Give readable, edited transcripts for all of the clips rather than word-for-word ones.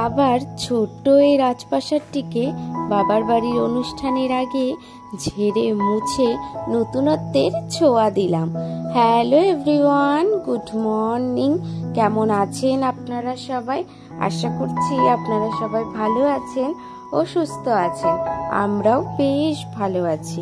আবার ছোট্ট এই রাজপ্রাসাদটিকে বাবার বাড়ির অনুষ্ঠানের আগে ঝেড়ে মুছে নতুনত্বের ছোঁয়া দিলাম। Hello everyone, good morning. কেমন আছেন আপনারা সবাই? আশা করছি আপনারা সবাই ভালো আছেন ও সুস্থ আছেন। আমরাও বেশ ভালো আছি।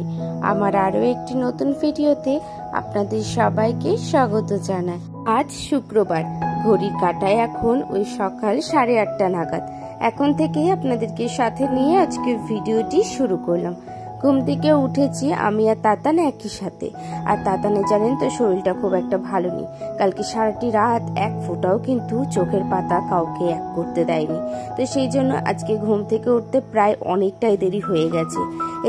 আমার আরও একটি নতুন ভিডিওতে আপনাদের সবাইকে স্বাগত জানাই। আজ শুক্রবার, ঘড়ির কাঁটায় এখন ওই সকাল 8:30 নাগাদ। এখন থেকেই আপনাদেরকে সাথে নিয়ে আজকে ভিডিওটি শুরু করলাম। ঘুম থেকে উঠেছি আমি আর তাতান একই সাথে। আর তাতানে জানেন তো শরীরটা খুব একটা ভালো নেই। কালকে সারাটি রাত এক ফোঁটাও কিন্তু চোখের পাতা কাউকে এক করতে দেয়নি। তো সেই জন্য আজকে ঘুম থেকে উঠতে প্রায় অনেকটাই দেরি হয়ে গেছে।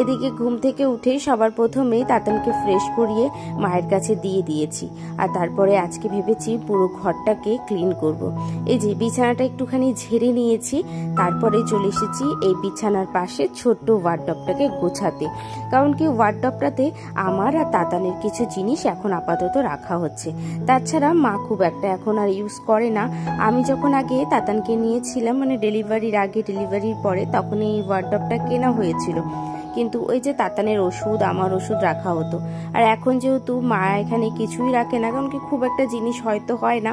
এদিকে ঘুম থেকে উঠেই সবার প্রথমেই তাতানকে ফ্রেশ করিয়ে মায়ের কাছে দিয়ে দিয়েছি। আর তারপরে আজকে ভেবেছি পুরো ঘরটাকে ক্লিন করব। এই যে বিছানাটা একটুখানি ঝেড়ে নিয়েছি, তারপরে চলে এসেছি এই বিছানার পাশে ছোট্ট ওয়ার্ডরোবটাকে গোছাতে। কারণ কি ওয়ার্ডরোবটাতে আমার আর তাতানের কিছু জিনিস এখন আপাতত রাখা হচ্ছে। তাছাড়া মা খুব একটা এখন আর ইউজ করে না। আমি যখন আগে তাতানকে নিয়েছিলাম, মানে ডেলিভারির আগে ডেলিভারির পরে, তখন এই ওয়ার্ডরোবটা কেনা হয়েছিল। কিন্তু ওই যে তাতানের ওষুধ, আমার ওষুধ রাখা হতো। আর এখন যেহেতু মা এখানে কিছুই রাখে না, কারণ কি খুব একটা জিনিস হয়তো হয় না,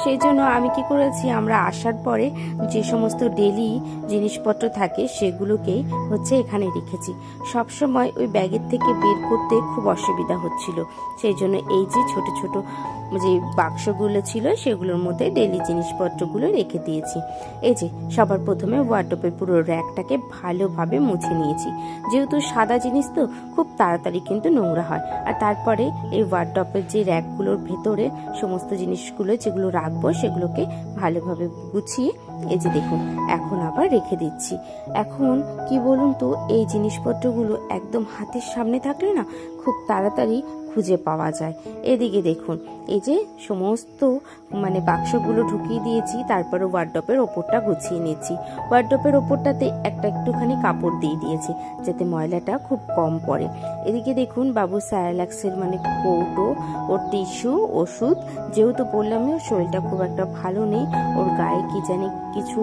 সেই জন্য আমি কি করেছি, আমরা আসার পরে যে সমস্ত ডেলি জিনিসপত্র থাকে সেগুলোকেই হচ্ছে এখানে রেখেছি। সবসময় ওই ব্যাগের থেকে বের করতে খুব অসুবিধা হচ্ছিল। সেই জন্য এই যে ছোট ছোট যে বাক্সগুলো ছিল সেগুলোর মধ্যে ডেলি জিনিসপত্রগুলো রেখে দিয়েছি। এই যে সবার প্রথমে ওয়ার্ডরোবের পুরো র্যাকটাকে ভালোভাবে মুছে নিয়েছি। যেহেতু সাদা জিনিস তো খুব তাড়াতাড়ি কিন্তু নোংরা হয়। আর তারপরে এই ওয়ার্ডরোবের যে র্যাকগুলোর ভেতরে সমস্ত জিনিসগুলো যেগুলো রাখবো সেগুলোকে ভালোভাবে গুছিয়ে এই যে দেখুন এখন আবার রেখে দিচ্ছি। এখন কি বলুন তো, এই জিনিসপত্রগুলো একদম হাতের সামনে থাকলে না খুব তাড়াতাড়ি খুঁজে পাওয়া যায়। এদিকে দেখুন এই যে সমস্ত বাক্সগুলো ঢুকিয়ে দিয়েছি, তারপরে ওয়ার্ডরোবের ওপরটা গুছিয়ে নিচ্ছি। ওয়ার্ডরোবের ওপরটাতে একটুখানি কাপড় দিয়ে দিয়েছি যাতে ময়লাটা খুব কম পড়ে। এদিকে দেখুন বাবু স্যারেলাক্সের কৌটো, ওর টিস্যু, ওষুধ, যেহেতু বললামই ওর শরীরটা খুব একটা ভালো নেই, ওর গায়ে কি জানি কিছু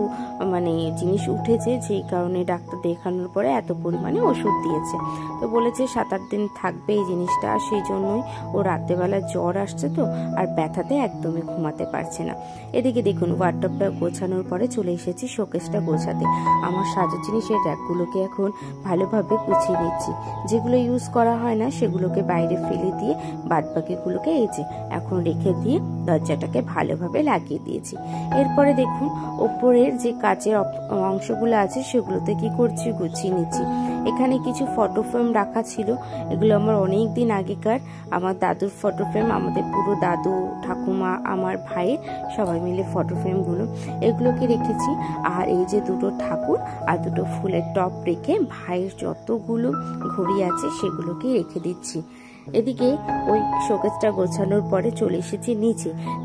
জিনিস উঠেছে, যেই কারণে ডাক্তার দেখানোর পরে এত পরিমাণে ওষুধ দিয়েছে। তো বলেছে 7-8 দিন থাকবে এই জিনিসটা, সেই জন্যই ও রাত্রেবেলা জ্বর আসছে তো, আর ব্যথাতে একদমই ঘুমাতে পারছে না। এদিকে দেখুন ওয়ার্ডরোবটা গোছানোর পরে চলে এসেছি শোকেসটা গোছাতে। আমার সাজার জিনিসের র্যাকগুলোকে এখন ভালোভাবে গুছিয়ে নিচ্ছি। যেগুলো ইউজ করা হয় না সেগুলোকে বাইরে ফেলে দিয়ে বাদবাকিগুলোকে এই যে এখন রেখে দিয়ে দরজাটাকে ভালোভাবে লাগিয়ে দিয়েছি। এরপরে দেখুন ওপরের যে কাচের অংশগুলো আছে সেগুলোতে কি করছি, গুছিয়ে নিচ্ছি। এখানে কিছু ফটো ফ্রেম রাখা ছিল, এগুলো আমার অনেক দিন আগেকার আমার দাদুর ফটো ফ্রেম, আমাদের পুরো দাদু, ঠাকুমা, আমার ভাইয়ের সবাই মিলে ফটো ফ্রেমগুলো, এগুলোকে রেখেছি। আর এই যে দুটো ঠাকুর আর দুটো ফুলের টপ রেখে ভাইয়ের যতগুলো ঘড়ি আছে সেগুলোকে রেখে দিচ্ছি। এদিকে ওই শোকেসটা গোছানোর পরে চলে এসেছি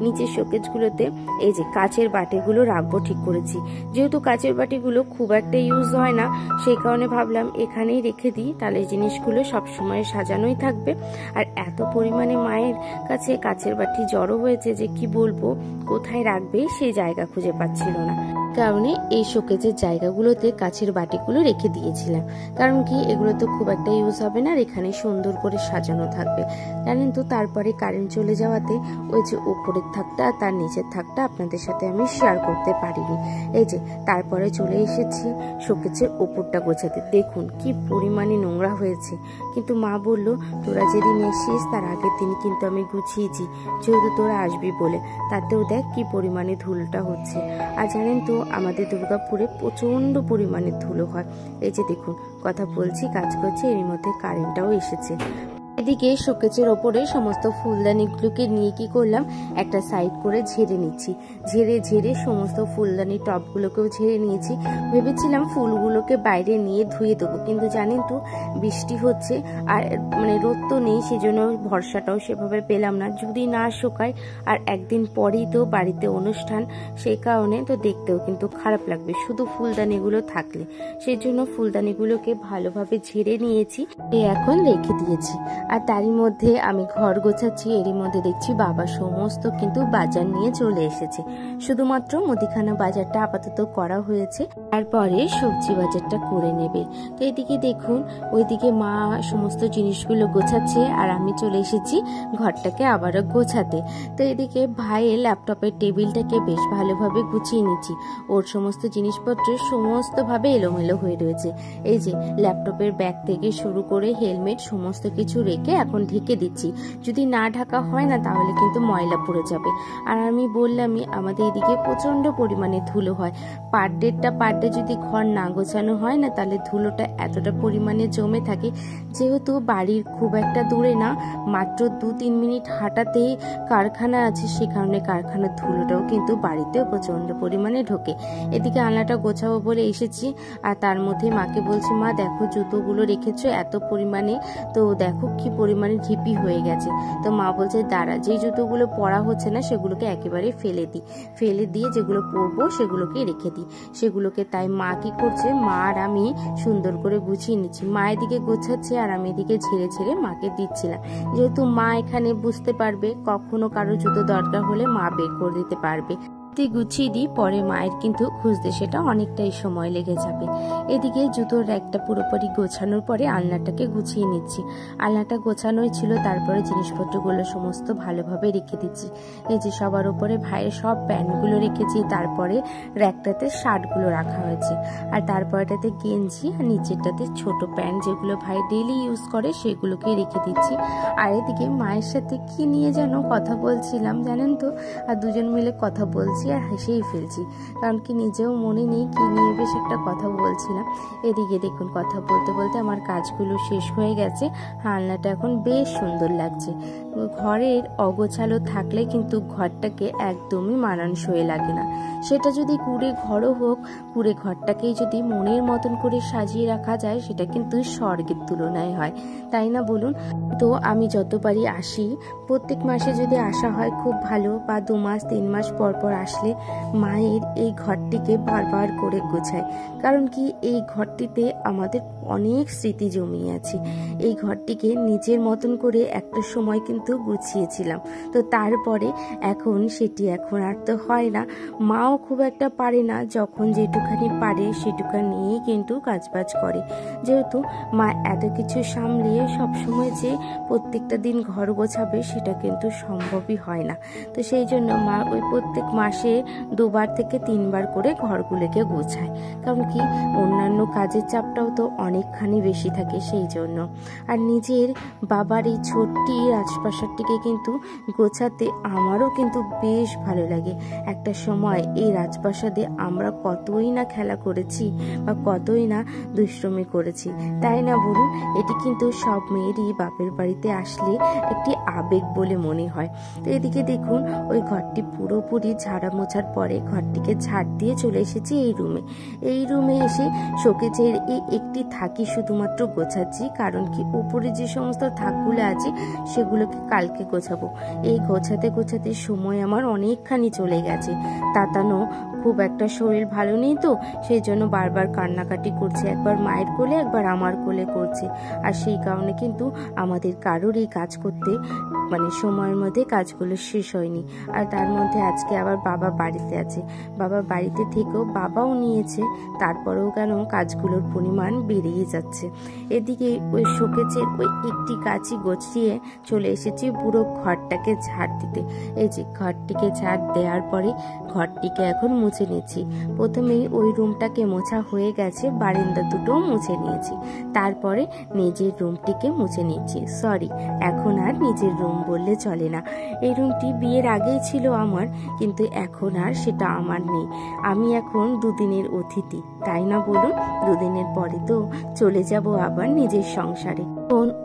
নিচে শোকেসগুলোতে এই যে কাচের বাটিগুলো রাখবো ঠিক করেছি। যেহেতু কাচের বাটিগুলো খুব একটা ইউজ হয় না, সেই কারণে ভাবলাম এখানেই রেখে দিই, তাহলে জিনিসগুলো সবসময় সাজানোই থাকবে। আর এত পরিমাণে মায়ের কাছে কাচের বাটি জড়ো হয়েছে যে কি বলবো, কোথায় রাখবে সেই জায়গা খুঁজে পাচ্ছিল না, কারণে এই শোকেসের জায়গাগুলোতে কাচের বাটিগুলো রেখে দিয়েছিলাম। কারণ কি এগুলো তো খুব একটা ইউজ হবে না, আর এখানে সুন্দর করে সাজানো থাকবে। জানেন তো তারপরে কারেন্ট চলে যাওয়াতে ওই যে উপরের থাকটা আর তার নিচের থাকটা আপনাদের সাথে আমি শেয়ার করতে পারিনি। এই যে তারপরে চলে এসেছি শোকেসের ওপরটা গোছাতে। দেখুন কি পরিমাণে নোংরা হয়েছে, কিন্তু মা বলল তোরা যেদিন এসিস তার আগের দিন কিন্তু আমি গুছিয়েছি, যেহেতু তোরা আসবি বলে। তাতেও দেখ কি পরিমাণে ধুলোটা হচ্ছে। আর জানেন তো আমাদের দুর্গাপুরে প্রচন্ড পরিমাণে ধুলো হয়। এই যে দেখুন কথা বলছি, কাজ করছি, এর মধ্যে কারেন্টটাও এসেছে। এদিকে শোকেসের ওপরে সমস্ত ফুলদানিগুলোকে নিয়ে কি করলাম, একটা সাইড করে ঝেড়ে নিচ্ছি। ঝেড়ে সমস্ত ফুলদানি টপগুলোকেও ঝেড়ে নিয়েছি। ভেবেছিলাম ফুলগুলোকে বাইরে নিয়ে ধুয়ে দেবো, কিন্তু জানেন তো বৃষ্টি হচ্ছে আর রোদ তো নেই, সেজন্য ভরসাটাও সেভাবে পেলাম না। যদি না শুকায় আর একদিন পরেই তো বাড়িতে অনুষ্ঠান, সেই কারণে তো দেখতেও কিন্তু খারাপ লাগবে শুধু ফুলদানিগুলো থাকলে। সেই জন্য ফুলদানিগুলোকে ভালোভাবে ঝেড়ে নিয়েছি, এখন রেখে দিয়েছি। আর তারই মধ্যে আমি ঘর গোছাচ্ছি, এরই মধ্যে দেখছি বাবা সমস্ত কিন্তু বাজার নিয়ে চলে এসেছে। শুধুমাত্র মুদিখানা বাজারটা আপাতত করা হয়েছে, তারপরে সবজি বাজারটা করে নেবে। তো এদিকে দেখুন ওইদিকে মা সমস্ত জিনিসগুলো গোছাচ্ছে আর আমি চলে এসেছি ঘরটাকে আবারও গোছাতে। তো এদিকে ভাইয়ের ল্যাপটপের টেবিলটাকে বেশ ভালোভাবে গুছিয়ে নিচ্ছি। ওর সমস্ত জিনিসপত্র সমস্তভাবে এলোমেলো হয়ে রয়েছে। এই যে ল্যাপটপের ব্যাগ থেকে শুরু করে হেলমেট সমস্ত কিছু রেখে এখন ঢেকে দিচ্ছি। যদি না ঢাকা হয় না তাহলে কিন্তু ময়লা পড়ে যাবে। আর আমি বললামই আমাদের এদিকে প্রচন্ড পরিমাণে ধুলো হয়। পার ডে যদি ঘর না গোছানো হয় না তাহলে ধুলোটা এতটা পরিমাণে জমে থাকে। যেহেতু বাড়ির খুব একটা দূরে না, মাত্র 2-3 মিনিট হাঁটাতেই কারখানা আছে, সে কারণে কারখানার ধুলোটাও কিন্তু বাড়িতেও প্রচন্ড পরিমাণে ঢোকে। এদিকে আলনাটা গোছাবো বলে এসেছি আর তার মধ্যে মাকে বলছি, মা দেখো জুতোগুলো রেখেছো এত পরিমাণে, তো দেখো কি পরিমাণে ঢিপি হয়ে গেছে। তো মা বলছে দাঁড়া, যে জুতোগুলো পরা হচ্ছে না সেগুলোকে একেবারে ফেলে দিয়ে যেগুলো পরবো সেগুলোকে রেখে দিই সেগুলোকে। তাই মা কি করছে, মা আর আমি সুন্দর করে গুছিয়ে নিচ্ছি। মা এদিকে গোছাচ্ছে আর আমি এদিকে ঝেড়ে ঝেড়ে মাকে দিচ্ছিলাম, যেহেতু মা এখানে বুঝতে পারবে, কখনো কারো জুতো দরকার হলে মা বের করে দিতে পারবে। গুছিয়ে দিই, পরে মায়ের কিন্তু খুঁজতে সেটা অনেকটাই সময় লেগে যাবে। এদিকে জুতোর র্যাকটা পুরোপুরি গোছানোর পরে আলনাটাকে গুছিয়ে নিচ্ছি। আলনাটা গোছানোই ছিল, তারপরে জিনিসপত্রগুলো সমস্ত ভালোভাবে রেখে দিচ্ছি। এই যে সবার উপরে ভাইয়ের সব প্যান্টগুলো রেখেছি, তারপরে র্যাকটাতে শার্টগুলো রাখা হয়েছে, আর তারপরেটাতে গেঞ্জি আর নিচেরটাতে ছোট প্যান্ট যেগুলো ভাই ডেইলি ইউজ করে সেগুলোকে রেখে দিচ্ছি। আর এদিকে মায়ের সাথে কি নিয়ে যেন কথা বলছিলাম জানেন তো, আর দুজন মিলে কথা বলছি আর হেসেই ফেলছি, কারণ কি নিজেও মনে নেই কি নিয়ে বেশ একটা কথা বলছিলাম। এদিকে দেখুন কথা বলতে বলতে আমার কাজগুলো শেষ হয়ে গেছে। আলনাটা এখন বেশ সুন্দর লাগছে। ঘরের অগোছালো থাকলে কিন্তু ঘরটাকে একদমই মানানসই লাগে না। সেটা যদি কুড়ে ঘরও হোক, কুড়ে ঘরটাকেই যদি মনের মতন করে সাজিয়ে রাখা যায় সেটা কিন্তু স্বর্গের তুলনায় হয়, তাই না বলুন? তো আমি যত পারি আসি, প্রত্যেক মাসে যদি আসা হয় খুব ভালো, বা 2 মাস 3 মাস পর পর আসলে মায়ের এই ঘরটিকে বারবার করে গোছাই। কারণ কি এই ঘরটিতে আমাদের অনেক স্মৃতি জমিয়ে আছে। এই ঘরটিকে নিজের মতন করে একটা সময় কিন্তু গুছিয়েছিলাম, তো তারপরে এখন সেটি এখন আর তো হয় না। মাও খুব একটা পারে না, যখন যেটুখানি পারে সেটুখানি নিয়েই কিন্তু কাজবাজ করে। যেহেতু মা এত কিছু সামলিয়ে সবসময় যে প্রত্যেকটা দিন ঘর গোছাবে সেটা কিন্তু সম্ভবই হয় না। তো সেই জন্য মা ওই প্রত্যেক মাসে 2 বার থেকে 3 বার করে ঘরগুলোকে গোছায়, কারণ কি অন্যান্য কাজের চাপটাও তো অনেকখানি বেশি থাকে সেই জন্য। আর নিজের বাবার এই ছোট্টি রাজপ্রাসাদটিকে কিন্তু গোছাতে আমারও কিন্তু বেশ ভালো লাগে। একটা সময় এই রাজপ্রাসাদে আমরা কতই না খেলা করেছি বা কতই না দুষ্টুমি করেছি, তাই না বলুন? এটি কিন্তু সব মেয়েরই বাপের বাড়িতে আসলে একটি আবেগ বলে মনে হয়। তো এদিকে দেখুন ওই ঘরটি পুরোপুরি ঝাড়া মোছার পরে ঘরটিকে ঝাড় দিয়ে চলে এসেছি এই রুমে এসে শোকেজের এই একটি থাকি শুধুমাত্র গোছাচ্ছি, কারণ কি উপরে যে সমস্ত থাকগুলো আছে সেগুলোকে কালকে গোছাবো। এই গোছাতে গোছাতে সময় আমার অনেকখানি চলে গেছে। তাতানো খুব একটা শরীর ভালো নেই, তো সেই জন্য বারবার কান্নাকাটি করছে, একবার মায়ের কোলে একবার আমার কোলে করছে। আর সেই কারণে কিন্তু আমাদের কারোর এই কাজ করতে মানে সময়ের মধ্যে কাজগুলো শেষ হয়নি। আর তার মধ্যে আজকে আবার বাবা বাড়িতে আছে, বাবা বাড়িতে থেকেও বাবাও নিয়েছে, তারপরেও কেন কাজগুলোর পরিমাণ বেড়েই যাচ্ছে। এদিকে ওই শোকেজের ওই একটি কাজই গছিয়ে চলে এসেছি পুরো ঘরটাকে ঝাড় দিতে। এই যে ঘরটিকে ঝাড় দেওয়ার পরে ঘরটিকে এখন মুছে নিচ্ছি। প্রথমেই ওই রুমটাকে মোছা হয়ে গেছে, বারান্দা দুটো মুছে নিয়েছি, তারপরে নিজের রুমটিকে মুছে নিচ্ছি। সরি, এখন আর নিজের রুম বললে চলে না। এই রুমটি বিয়ের আগেই ছিল আমার, কিন্তু এখন আর সেটা আমার নেই। আমি এখন 2 দিনের অতিথি, তাই না বলুন? 2 দিনের পরে তো চলে যাব আবার নিজের সংসারে।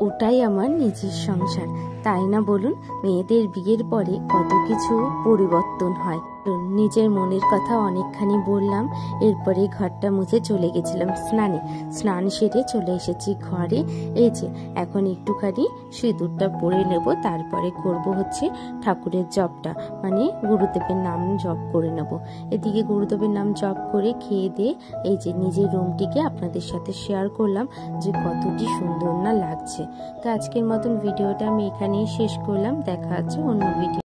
ওটাই আমার নিজের সংসার, তাই না বলুন? মেয়েদের বিয়ের পরে কত কিছু পরিবর্তন হয়। নিজের মনের কথা অনেকখানি বললাম, এরপরে ঘরটা মুছে চলে গেছিলাম স্নান সেরে চলে এসেছি ঘরে। এই যে এখন একটুখানি সিঁদুরটা পরে নেব, তারপরে করব হচ্ছে ঠাকুরের জপটা, মানে গুরুদেবের নাম জপ করে নেব। এদিকে গুরুদেবের নাম জপ করে খেয়ে দিয়ে এই যে নিজের রুমটিকে আপনাদের সাথে শেয়ার করলাম যে কতটি সুন্দর না লাগে। লাগছে। তো আজকের মতন ভিডিওটা আমি এখানেই শেষ করলাম। দেখা হচ্ছে অন্য ভিডিও।